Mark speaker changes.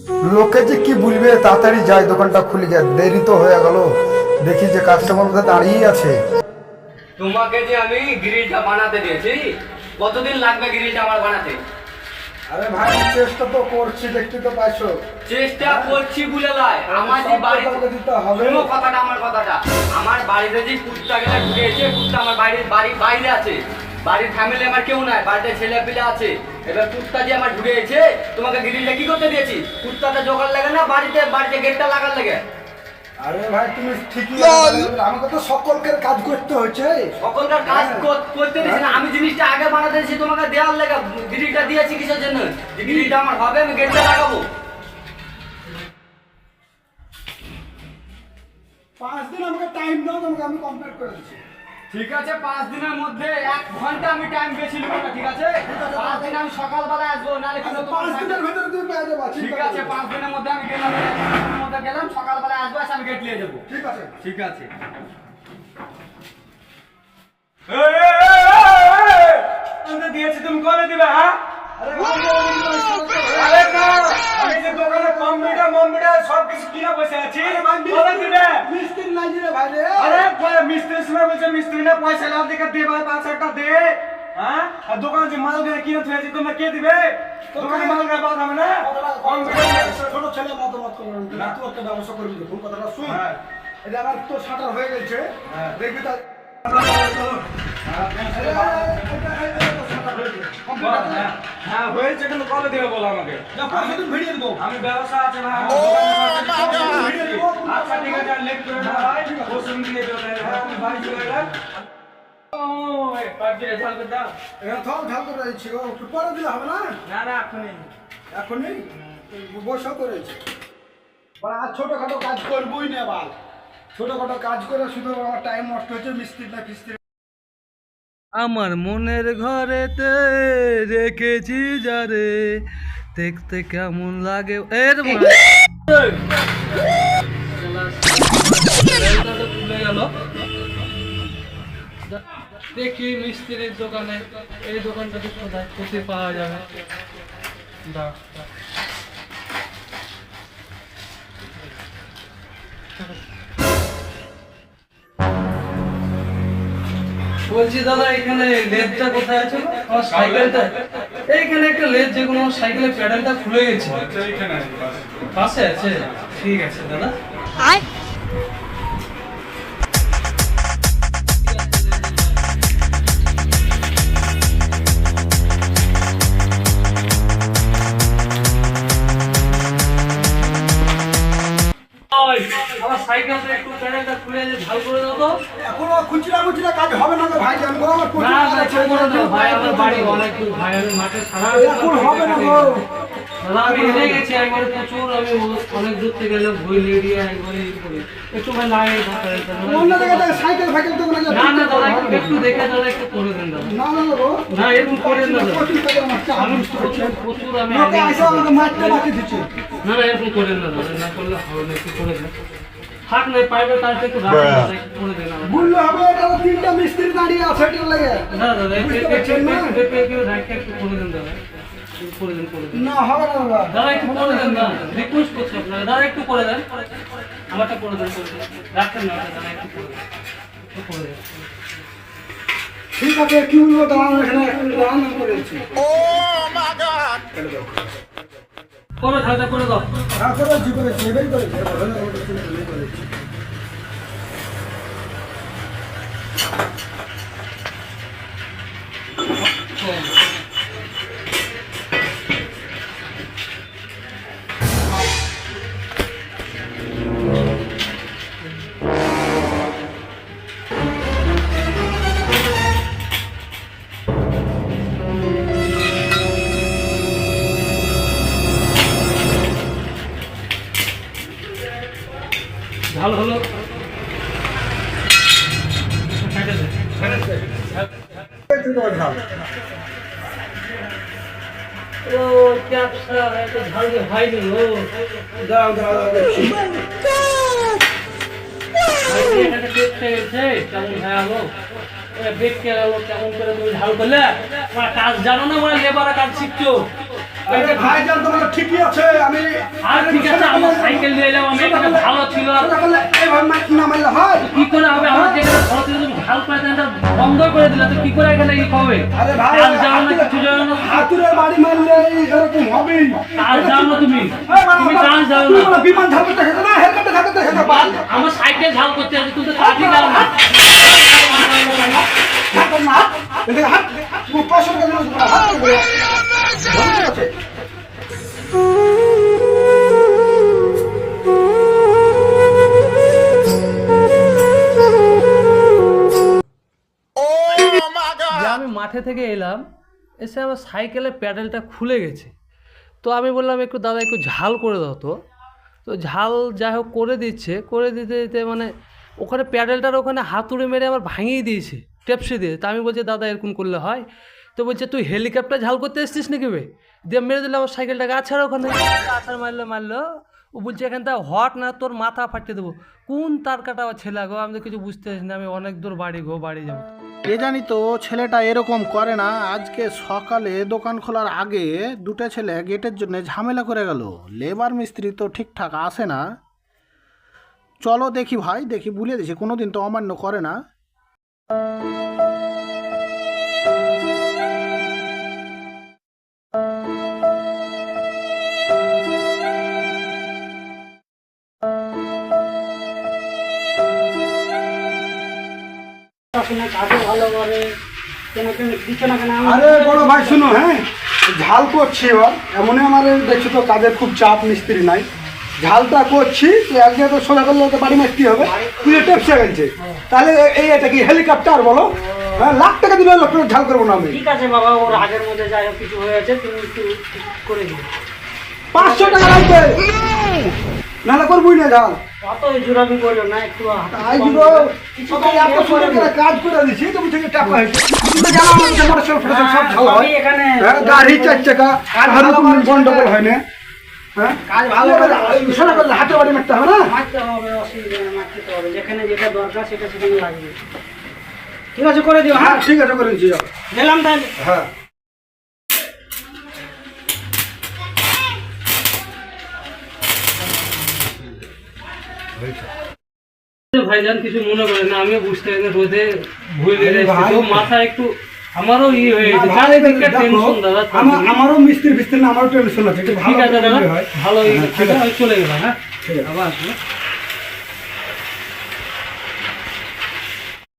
Speaker 1: লোকে যে কি বলবে, তাড়াতাড়ি যাই, দোকানটা খুলে যায়, দেরি তো হয়ে গেল। দেখি যে কাস্টমার কোথায় দাঁড়িয়ে আছে।
Speaker 2: তোমাকে যে আমি গ্রিলটা বানাতে দিয়েছি, কতদিন লাগবে গ্রিলটা আমার বানাতে?
Speaker 1: আরে ভাই, চেষ্টা তো করছি, দেখতে তো পাইছো।
Speaker 2: চেষ্টা করছি বলে লাই, আমার যে বাড়িতে
Speaker 1: দিতে হবে।
Speaker 2: শোনো কথাটা, আমার কথাটা। আমার বাড়িতে যে কুত্তা গেলা ঢুকেছে, কুত্তা আমার বাড়ির বাইরে আছে। বাড়ির ফ্যামিলি আমার কেউ নাই, বাড়িতে ছেলে পিলে আছে। এবার কুত্তা যে আমার ঢুকেছে, তোমাকে গ্রিলটা কি করতে দিয়েছি? কুত্তাটা জোগাড় লাগে না, বাড়িতে গেটটা লাগার লাগে।
Speaker 1: আরে ভাই, তুমি ঠিকই আমাকে তো সকলকে কাজ করতে হচ্ছে।
Speaker 2: সকলকার কাজ করতে দিয়েছি না, আমি জিনিসটা আগে বানাতে দিয়েছি, তোমাকে দেওয়ার লাগে। গ্রিলটা দিয়েছি কিসের জন্য? যে গ্রিলটা আমার হবে, আমি গেটটা লাগাবো।
Speaker 1: 5 দিন আমাকে টাইম দাও, তোমাকে আমি কমপ্লিট করে দিচ্ছি।
Speaker 2: ঠিক আছে, 5 দিনের মধ্যে 1 ঘন্টা আমি টাইম বেশি নেব না, ঠিক আছে? 5 দিন আমি সকালবেলা আসবো, নালে কিন্তু
Speaker 1: 5 দিনের ভিতরে তুমি পেয়ে যাবে।
Speaker 2: ঠিক আছে, 5 দিনের মধ্যে আমি গেলাম, 5 দিনের মধ্যে গেলাম, সকালবেলা আসবো, এসে আমি গেট নিয়ে যাবো।
Speaker 1: ঠিক আছে।
Speaker 2: ঠিক আছে।
Speaker 3: দিয়েছি তুমি কবে দিবে? হ্যাঁ,
Speaker 1: আরে ভাই,
Speaker 3: আরে না, আমি যে দোকানে কম্পিউটার সবকিছু কিনে বসে আছি, কবে দিবে?
Speaker 1: মিস্ত্রি নাই রে ভাই রে।
Speaker 3: আরে মিস্ত্রি সময় বলছে মিস্ত্রি না পয়সা লাভ দিকে দে ভাই, 5 টাকা দে। হ্যাঁ, আর দোকানে যে মাল দিয়ে কিনে থুয়েছি তোমরা কে দিবে? দোকানে মাল গায়ে পাওয়া যাবে না।
Speaker 1: ছোট ছেলে মতামত করবেন না, তুই একটা ব্যবস্থা করবি, দেখুন কথাটা শুন।
Speaker 3: হ্যাঁ।
Speaker 1: এটা আমার তো শাটার হয়ে গেছে, দেখবি তা।
Speaker 3: হ্যাঁ হয়েছে, কিন্তু কবে দিবে বলো আমাকে।
Speaker 1: ভিডিও দেবো।
Speaker 3: আমি ব্যবসা আছে ভাই, আচ্ছা ঠিক আছে, লেট করে না ভাই, ওষুধ দিয়ে দিও তাহলে। হ্যাঁ, আমি বাড়ি চলে গেলাম।
Speaker 1: ঢাল করে রয়েছি, ও একটু পরে দিলে হবে না?
Speaker 3: না না, এখনই
Speaker 1: এখনই বসা করেছে। আর ছোটখাটো কাজ করবোই না বাল, ছোটখাটো কাজ করে শুধু আমার টাইম নষ্ট হচ্ছে। মিস্ত্রি না ফিস্ত্রি
Speaker 4: আমার মনের ঘরেতে রেখেছি যারে, দেখতে কেমন লাগে খুলে গেল। দেখি মিস্ত্রির দোকানে, এই দোকানটাতে কোথায় কোথায় পাওয়া যাবে। বলছি দাদা, এখানে লেদটা কোথায় আছে? আমার সাইকেলটা এইখানে একটা লেদ, যে কোনো সাইকেলের প্যাডেলটা খুলে গেছে। পাশে আছে? ঠিক আছে দাদা। আমার সাইকেলটা একটু প্যাডেলটা খুলে ঝাল করে দাও তো।
Speaker 1: এখনো খুচরা মুচরা কাজ হবে না তো ভাই, জানবো আমার প্রচুর
Speaker 4: না
Speaker 1: কাজ
Speaker 4: না,
Speaker 1: আছে।
Speaker 4: করে দাও ভাই, আমার বাড়ি অনেক দূর ভাই, আমি মাঠে সারা
Speaker 1: এখন হবে না গো।
Speaker 4: দাদা আমি এনে গেছি একবারে প্রচুর, আমি অনেক দূর থেকে গেলাম, ভুল এরিয়া একবারে করে একটু ভাই লাগে
Speaker 1: অন্য জায়গায় থেকে সাইকেল ফাইকেল তো না
Speaker 4: না না দাদা, একটু দেখে দাদা, একটু করে দেন দাদা।
Speaker 1: না না গো,
Speaker 4: না এরকম করেন দাদা,
Speaker 1: প্রচুর কাজ আমার চাপ
Speaker 4: আমি
Speaker 1: হচ্ছে।
Speaker 4: প্রচুর আমি
Speaker 1: লোকে এসে আমাকে মারতে বাকি দিচ্ছে।
Speaker 4: না না এরকম করেন না দাদা, না করলে হবে না, একটু করে দেন। থাক না, পাইপের কাজটা একটু রাখেন দাদা, একটু করে দেন আমার।
Speaker 1: বললে হবে, এটা 3টা মিস্ত্রি দাঁড়িয়ে আছে, এটা লাগে।
Speaker 4: না দাদা একটু
Speaker 1: বুঝতে পারছেন না?
Speaker 4: একটু করে দেন দাদা, একটু করে দেন, করে দেন
Speaker 1: না হবে না বাবা।
Speaker 4: দাদা, একটু করে দেন না, রিকোয়েস্ট করছি আপনাকে দাদা, একটু করে দেন, আমারটা করে দেন, করে দেন, রাখেন না দাদা, একটু করে দেন, একটু করে দেন।
Speaker 1: ঠিক আছে, কি বলবো, দাঁড়ানো এখানে রান্না করেছি।
Speaker 4: করে ঢালটা করে দাও।
Speaker 1: তারপরে জি করেছি, এবারই করেছি, করেছি।
Speaker 4: ঢাল হলো, ও ক্যাপসা এত ঝাল দিয়ে হয়নি। ও
Speaker 1: দাও দাও দাও।
Speaker 4: এটাকে দেখতে গেছে কেমন ভয়ালো, দেখতে গেল কেমন করে তুমি ঝাল করলে। তোমার কাজ জানো না, মানে লেবারের কাজ শিখছো।
Speaker 1: আরে ভাইজান তোমার ঠিকই আছে আমি
Speaker 4: আর ঠিক আছে আমার সাইকেল দিয়ে এলাম আমি এখানে ভালো ছিল আর
Speaker 1: কথা বললে এইভাবে না মারলে হয়
Speaker 4: কি করে হবে আমার যেখানে ভালো ছিল তুমি ঝাল করে দেনটা বন্ধ করে দিলে তো কি করে এখানে ই হবে
Speaker 1: আরে ভাই
Speaker 4: আর যাও না কিছু যাও না
Speaker 1: হাতুড়ে বাড়ি মারলে এরকম হবেই
Speaker 4: আর যাও না তুমি কাজ যাও
Speaker 1: তুই
Speaker 4: না
Speaker 1: বলে বিমান ঝাল করতে খেতে না হেলকাতে খাতে খেতে পার
Speaker 4: আমার সাইকেল ঝাল করতে আছে তুমি তো কাটি যাও না
Speaker 1: হাত না এদিকে হাত তুই পছন্দ করে হাত করে ঠিক আছে
Speaker 4: যে আমি মাঠে থেকে এলাম এসে আমার সাইকেলের প্যাডেলটা খুলে গেছে তো আমি বললাম একটু দাদা একটু ঝাল করে দাও তো ঝাল যাই হোক করে দিচ্ছে করে দিতে দিতে মানে ওখানে প্যাডেলটার ওখানে হাতুড়ে মেরে আমার ভাঙিয়ে দিয়েছে টেপসে দিয়ে তা আমি বলছি দাদা এরকম করলে হয় তো বলছে তুই হেলিকপ্টার ঝাল করতে এসছিস নাকি বে দিয়ে মেরে দিলে আমার সাইকেলটাকে আছাড় ওখানে আছাড় মারলো ও বলছে এখানটা হট না তোর মাথা ফাটিয়ে দেবো কোন তার কাটা ছেলে গো আমি তো কিছু বুঝতে পারছি না আমি অনেক দূর বাড়ি যাবো
Speaker 5: এ জানি তো ছেলেটা এরকম করে না আজকে সকালে দোকান খোলার আগে দুটো ছেলে গেটের জন্য ঝামেলা করে গেল লেবার মিস্ত্রি তো ঠিকঠাক আসে না চলো দেখি ভাই দেখি বলে দিছি কোনোদিন তো অমান্য করে না
Speaker 1: আরে বড় ভাই শুনো হ্যাঁ ঝাল করছি এবার এমনই আমার দেখছি তো কাজের খুব চাপ মিস্ত্রি নাই ঝালটা করছি তো একদিকে তো সোজা করলে তো বাড়ি মারতে হবে তুই টেপসে গেছে তাহলে এই এটা কি হেলিকপ্টার বলো হ্যাঁ লাখ টাকা দিলে লোক ঝাল করবো না আমি
Speaker 6: ঠিক আছে বাবা ওর আগের মধ্যে যাই হোক কিছু হয়েছে তুমি একটু ঠিক করে দিও
Speaker 1: 500 টাকা লাগবে নাহলে করবই না ঝাল
Speaker 6: অত জোরাবি করলো না একটু
Speaker 1: তাই দিব সকালে এত সুন্দর করে কাজ করে দিছি তুমি থেকে টাকা হয়েছে তুমি জানো আমাদের মোটরসাইকেল ফটোসাইকেল সব ঝাল হয়
Speaker 6: আমি এখানে
Speaker 1: হ্যাঁ, গাড়ি 4 চাকা আর ভালো কোনো গন্ডগোল হয় না হ্যাঁ
Speaker 6: কাজ ভালো করে
Speaker 1: সোজা করলে হাতে বাড়ি মারতে হবে না
Speaker 6: মারতে হবে অসুবিধা নেই, মারতে তো হবে যেখানে যেটা দরকার সেটা সেখানে লাগবে ঠিক আছে করে দিও
Speaker 1: হ্যাঁ
Speaker 6: হ্যাঁ
Speaker 1: ঠিক আছে করে দিচ্ছি
Speaker 6: গেলাম তাহলে
Speaker 1: হ্যাঁ
Speaker 4: ভাইজান কিছু মনে করেন না আমিও বুঝতে পারি না রোদে ভুলে
Speaker 1: আরে
Speaker 4: যাচ্ছি
Speaker 1: ভাই,
Speaker 4: তো মাথা একটু আমারও হয়ে গেছে
Speaker 1: ভাই,
Speaker 4: চারিদিকে
Speaker 1: দেখো,
Speaker 4: টেনশন দাদা
Speaker 1: আমারও মিস্ত্রি ফিস্ত্রি না আমারও টেনশন আছে একটু
Speaker 4: ঠিক
Speaker 1: ভালো
Speaker 4: আছে দাদা
Speaker 1: করলে হয়।
Speaker 4: ভালো
Speaker 1: হ্যাঁ, ঠিক আছে।
Speaker 4: আমি চলে গেলাম হ্যাঁ
Speaker 1: ঠিক আছে।
Speaker 4: আবার আসবো